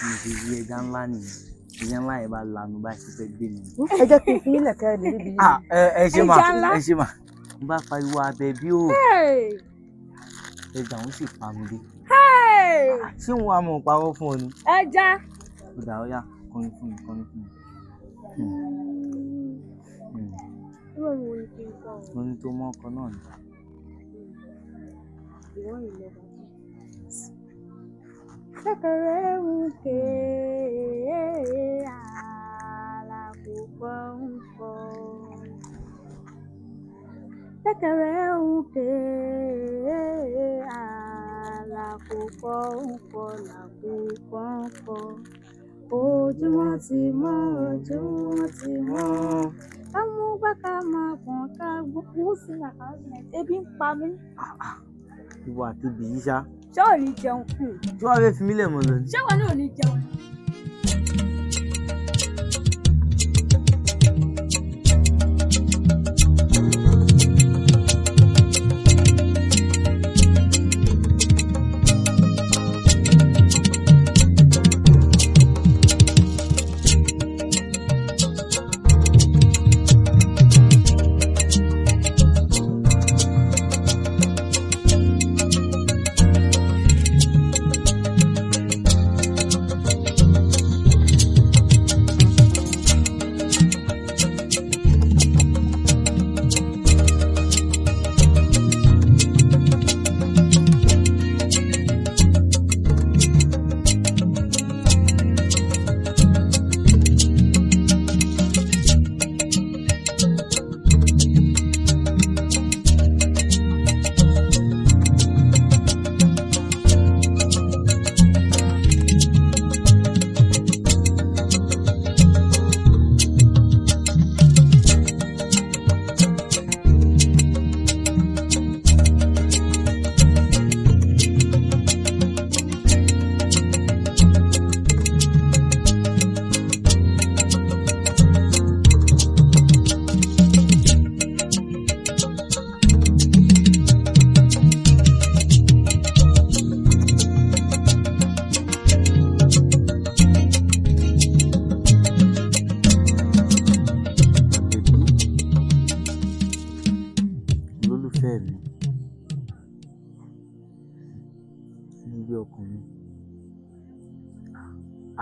mo ti rí ẹja ńlá nìyẹn ẹja ńlá yẹn bá lanu bá ṣe fẹ́ gbé mi. Ẹ jẹ́ kí n fi ilẹ̀ kẹ́ ẹ lè ríbi yìí. ẹ ṣe mà n bá pariwo Àbẹ̀bí o ẹja òun sì pa mi dé. Ṣé wọn a mọ̀ parọ́ fún ọ ni. ẹja. Ọ̀dà ọ̀yà kọrin fún mi. Orin tó mọ́ ọkọ náà ni. Ṣẹ̀kẹ̀rẹ̀ ń ké àlàkùkọ ń fọ́. Ṣẹ̀kẹ̀rẹ̀ ń ké àlàkùkọ ń fọ́ làkùkọ ń fọ́. Ojúmọ́ ti mọ́ kámú bá ká máa gbọ̀n ká gbókùn sí àkàrà ebi ń pa mí. Ìwọ àti bìí ṣá. Ṣé ò ní jẹun? Tí wọ́n fẹ́ fi mí lẹ̀ mọ́ lọ ni. Ṣé wọn náà ò ní jẹun?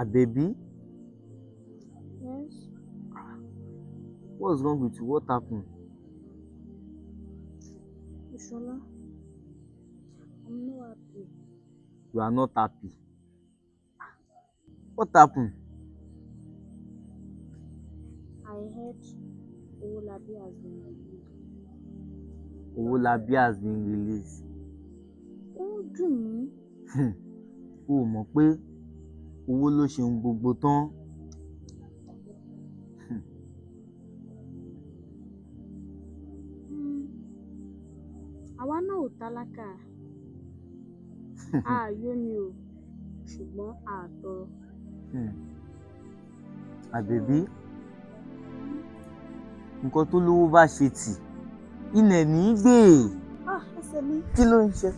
Baby, Yes. what's wrong with you? What happened? Ishola, I'm not happy. You are not happy. What happened? I heard Owolabi has been released. Owolabi has been released. Ó ń dùn mí. O mọ̀ pé owó ló ṣe ohun gbogbo tán. Àwa náà ò tálákà. A yó ni o, ṣùgbọ́n a tọrọ. Àbẹ̀bí, nǹkan tó lówó bá ṣe tì, ilẹ̀ ní í gbé. Ẹsẹ̀ mi. Kí ló ń ṣe?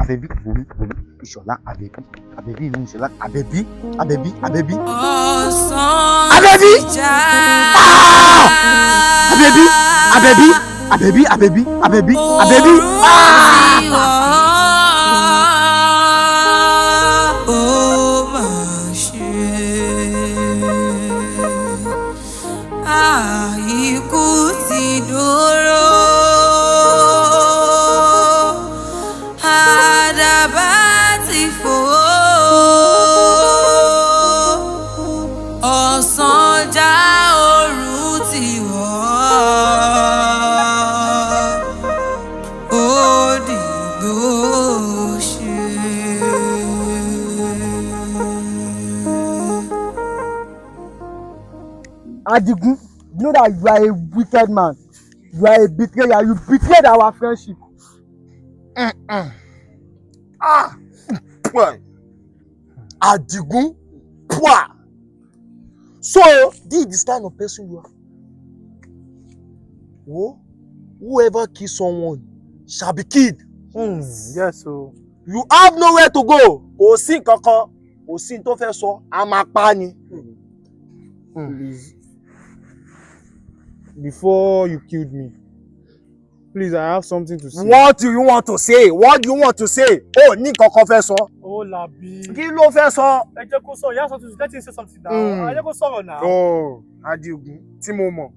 Àbẹ̀bí, wòmí, Ìṣọ̀lá, Àbẹ̀bí, inú Ìṣọ̀lá, Àbẹ̀bí. Àbẹ̀bí. Àbẹ̀bí. Ikú ti dúró. Àdàbà ti fò. Ọ̀sán já òru ti wọ̀. Ó dìgbò ṣe. Adigun, you know that you are a wicked man. You are a betrayer. You betrayed our friendship. Adigun, so this is the kind of person you are. Whoever kills someone shall be killed. Yes, so. You have nowhere to go. Kò sí nǹkankan, kò sí n tó fẹ́ sọ, a máa pa ni. Please. Before you killed me, please, I have something to say. What do you want to say? What do you want to say? Oh, ní nǹkankan fẹ́ sọ. Owolabi. Kí ló fẹ́ sọ? Ẹ jẹ́ kó sọ, you have something to let him say something now. Ẹ jẹ́ kó sọ̀rọ̀ now. Oh, Adigun, tí mo mọ̀.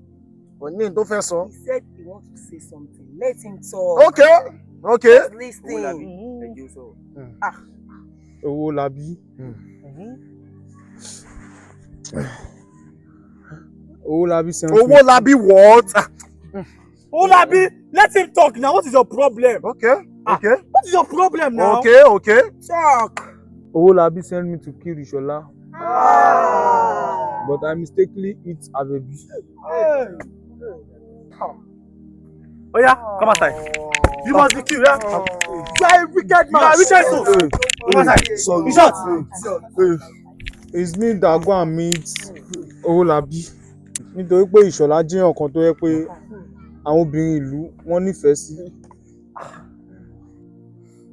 Kò ní n tó fẹ́ sọ. He said he wants to say something. Let him talk. Okay. Just listen. Owolabi. Owolabi sent me. Owolabi what? Owolabi, let him talk now. What is your problem? Okay. What is your problem now? Okay. Talk. Owolabi sent me to kill Ishola. But I mistakenly hit Abebi. Oh yeah, come outside. You must be killed, yeah? You are a wicked man. You are a wicked soul. Come outside. Sorry. You shot. It's me that go and meet Owolabi. Nítorí pé Ìṣọ̀lá jẹ́ ọ̀kan tó yẹ pé àwọn obìnrin ìlú wọ́n nífẹ̀ẹ́ sí.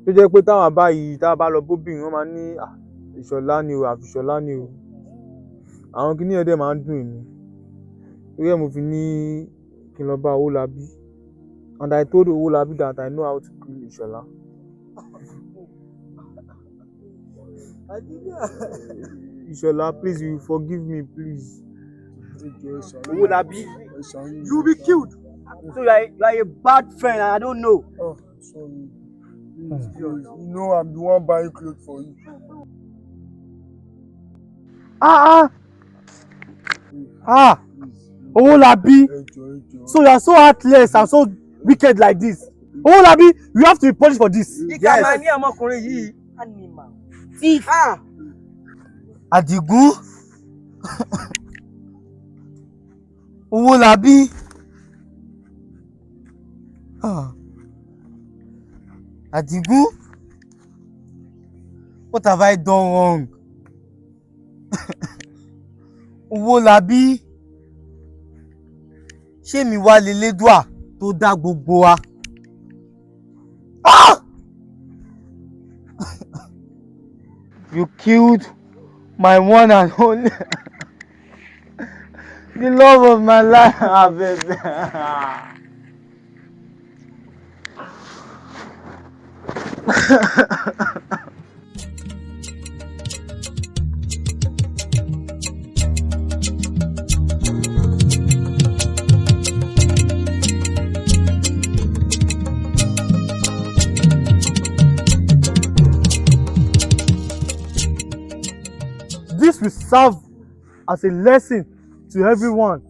Tó jẹ́ pé táwọn báyìí tá a bá lọ bóbìnrin wọ́n máa ní Ìṣọ̀lá ni o, àfi Ìṣọ̀lá ni o. Àwọn kìíní ẹ̀ dẹ̀ máa ń dùn mí. Torí ẹ̀ mo fi ní kí n lọ bá Owolabi. And I told Owolabi that I know how to kill Ìṣọ̀lá. Ìṣọ̀lá, please, you forgive me, please. Owolabi, you be killed. So you are a bad friend and I don't know. Oh, sorry. Please. You know I'm the one buying clothes for you. Owolabi. So you are so heartless and so wicked like this. Owolabi, you have to be punished for this. Yes. Thief. Adigun. Owolabi. Adigun. What have I done wrong? Owó labí. Ṣé mi wá lelédùà tó dá gbogbo wa? Ah! You killed my one and only, the love of my life, baby. This will serve as a lesson to everyone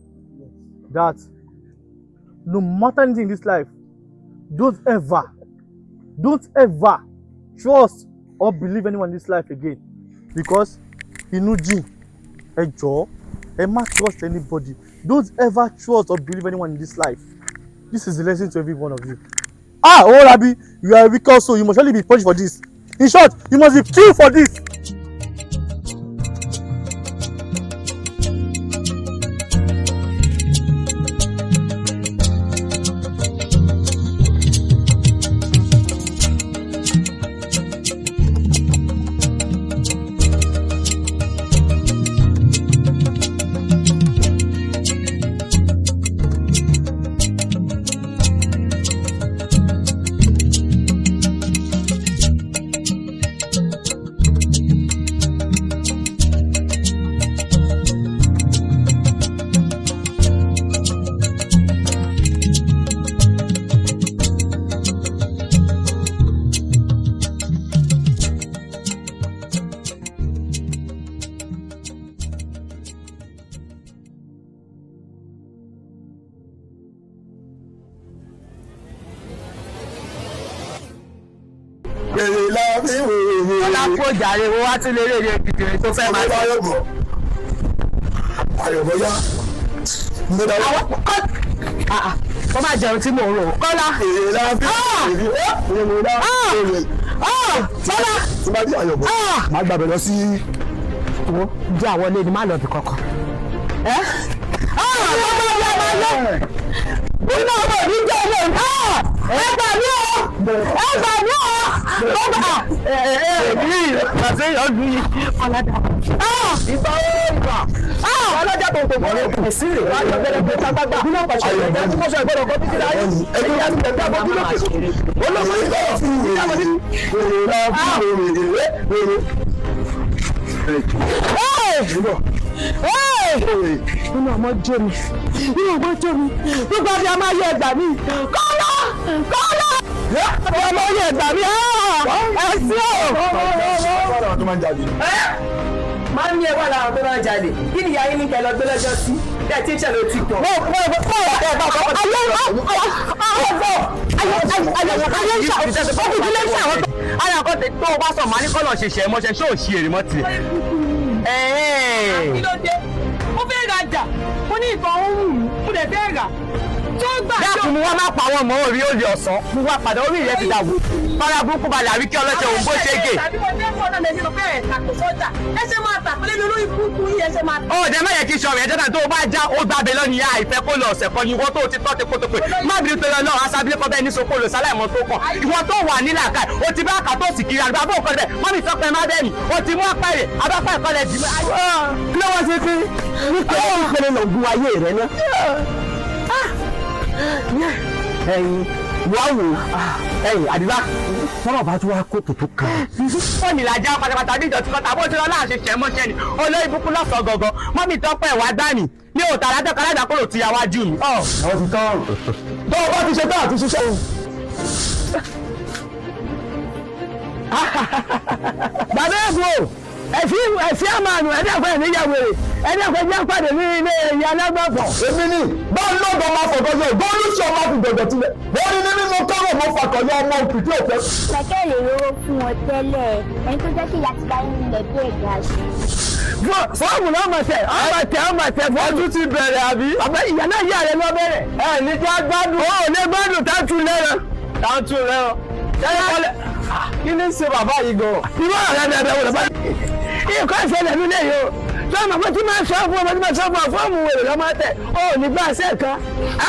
that no matter anything in this life, don't ever trust or believe anyone in this life again, because inú jìn, ẹ jọ̀ọ́, ẹ má trust anybody. Don't ever trust or believe anyone in this life. This is a lesson to every one of you. Olabi, you are a wicked soul. You must only be punished for this. In short, you must be killed for this. Ọlá kó jàre wo wá tún lérè rẹ̀ kìkìrì tó fẹ́ máa tọ́. Ayọ̀bọ̀yá. Wọ́n máa jẹun tí mò ń rò. Kọ́lá. Bọ́lá. Tí bá dé Ayọ̀bọ̀, máa gbàgbé lọ sí. Jẹ́ àwọn ilé ni má lọ bí kankan. Iná ọmọ mi jẹ́ ilé ìta. Ẹ gbà mí o! Ẹ gbà mí o! Èmi àti ọdún yìí ọ̀làdà. Ìgbà ìgbà. Ọlọ́jà tó gbogbo rẹ̀ kò sí rè. Wọ́n á yọ bẹ̀rẹ̀ pé tágbàgbà. Bí náà pàṣẹ ìgbà tí wọ́n sọ ìgbọ́dọ̀ kọ́ títí láyé. Èyí á ti tẹ̀lé àbọ̀ bí lókè. Olóògùn ìgbà fún mi. Inú ọmọ jó mi, gbogbo àbí a máa yẹ ẹgbà mi. Kọ́lá! Ọmọ yẹ ẹgbà mi, ẹ sí o. Máa ń ní ẹwà làwọn tó máa ń jalè. Kí ni ìyá yín ní kẹ́ lọ gbé lọ́jọ́ sí? Bí ẹ ti ń ṣẹlẹ̀ òtí tọ̀. Ayọ̀kọ́ tó o bá sọ màá ní kọ́lọ̀ ṣẹ̀ṣẹ̀ mọ́ṣẹ́ ṣé ò ṣe èrè mọ́ tiẹ̀. Kí ló dé? Mo fẹ́ rajà, mo ní ìtàn ohun mú, mo dẹ̀ fẹ́ rà. Tó gbà tó. Dákun mu wá má pa àwọn ọmọ orí olè ọ̀sán, mu wá padà orí rẹ̀ ti dàgbò. Fara burúkú balẹ̀ àríkí ọlọ́tẹ̀ òun bó ṣe gè. Tàbí mo fẹ́ fọ́ náà lẹ́yìn ló fẹ́rẹ̀ tàkó sọ́jà. Ẹ ṣe máa tà pélé lórí burúkú yìí ẹ ṣe máa tà. Ó dẹ mẹ́yẹ kí sọ̀rọ̀ ẹ̀jẹ̀ náà tó o bá já ó gbàbẹ̀ lọ nìyá ìfẹ́ kó lọ ọ̀sẹ̀ kan ni ìwọ tó ti tọ́ ti kótó pé má bìrì tó lọ náà aṣábílẹ̀ kọ́ bẹ́ẹ̀ ní sopó lò sálẹ̀ mọ́ tó kàn. Ìwọ tó wà nílà ká o ti bá àkà tó sì kiri àgbà bó kọ́ bẹ́ẹ̀ mọ́mí sọ pé má bẹ́ẹ̀ ni o ti mú apẹ̀rẹ̀ abáfẹ́ ìkọlẹ̀ dì mí. Kí ló wá ṣe pé nípa ìpele lògùn ayé rẹ náà? Ẹ̀yin wá wò ẹ̀yin àdìbá sọ́nà bá tún wá kó tòtò kan. Fóònù ìlàjà pátápátá bí ìdọ̀tí kan tàbí òṣèlú aláàṣẹ ṣẹ̀mọ́ṣẹ́ ni olórí ibùkún lọ́sàn-án gangan mọ́mí tọ́pẹ́ wá gbá mi ní òòtà alájọ́ kan lájà kúrò ti àwájú mi. Àwọn ti tán tó o bá ti ṣe tán àti ṣiṣẹ́. Bàbá ẹ̀fọ́ ẹ̀fí àmàlù ẹ̀dẹ́gbẹ́ níyàwó rẹ̀ ẹ̀dẹ́gbẹ́ jẹ́ pàdé ní ilé ìyá alágbàpọ̀. Èmi ni báwo ló bọ̀ máa fọ̀tọ̀ yọ ìbọn olùsọ̀ máa fi gbọ̀gbọ̀ tilẹ̀. Wọ́n ní nínú kọ́rọ̀ mo fàkọ̀yọ ọmọ òkìtì òfẹ́. Kẹ̀kẹ́ lè rówó fún wọn tẹ́lẹ̀ ẹni tó jẹ́ kí ìyá ti bá yín nílẹ̀ tó ẹ̀gá ṣe. Fọ́ọ̀mù náà mọ̀ tẹ̀ ọmọ tẹ̀ fọ́ọ̀mù ti bẹ̀rẹ̀ àbí. Àbẹ́ ìyá náà yà rẹ̀ lọ bẹ̀rẹ̀. Ẹ ní kí á gbádùn. Ó lè gbádùn táǹtù lẹ́rọ. Kí ni ṣe bàbá yìí gan? Irú ọ̀rẹ́ mi ẹ̀dẹ̀ wò lọ́ba. Ìkọ́ ìṣẹ̀lẹ̀ nílé yìí o. sọ ma pé tí máa sọ fún ọmọ tí máa sọ fún fọ́ọ̀mù wèrè lọ́mọ tẹ̀ ó ní gbà ṣe kan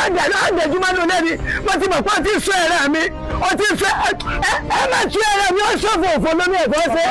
àdẹ̀júmọ́ nù lẹ́ni mo ti mọ̀ pé ó ti sọ ẹ̀rẹ́ mi ó ti sọ ẹ má tú ẹ̀rẹ́ mi ó sọ fún òfò lórí ẹ̀kọ́ ṣe.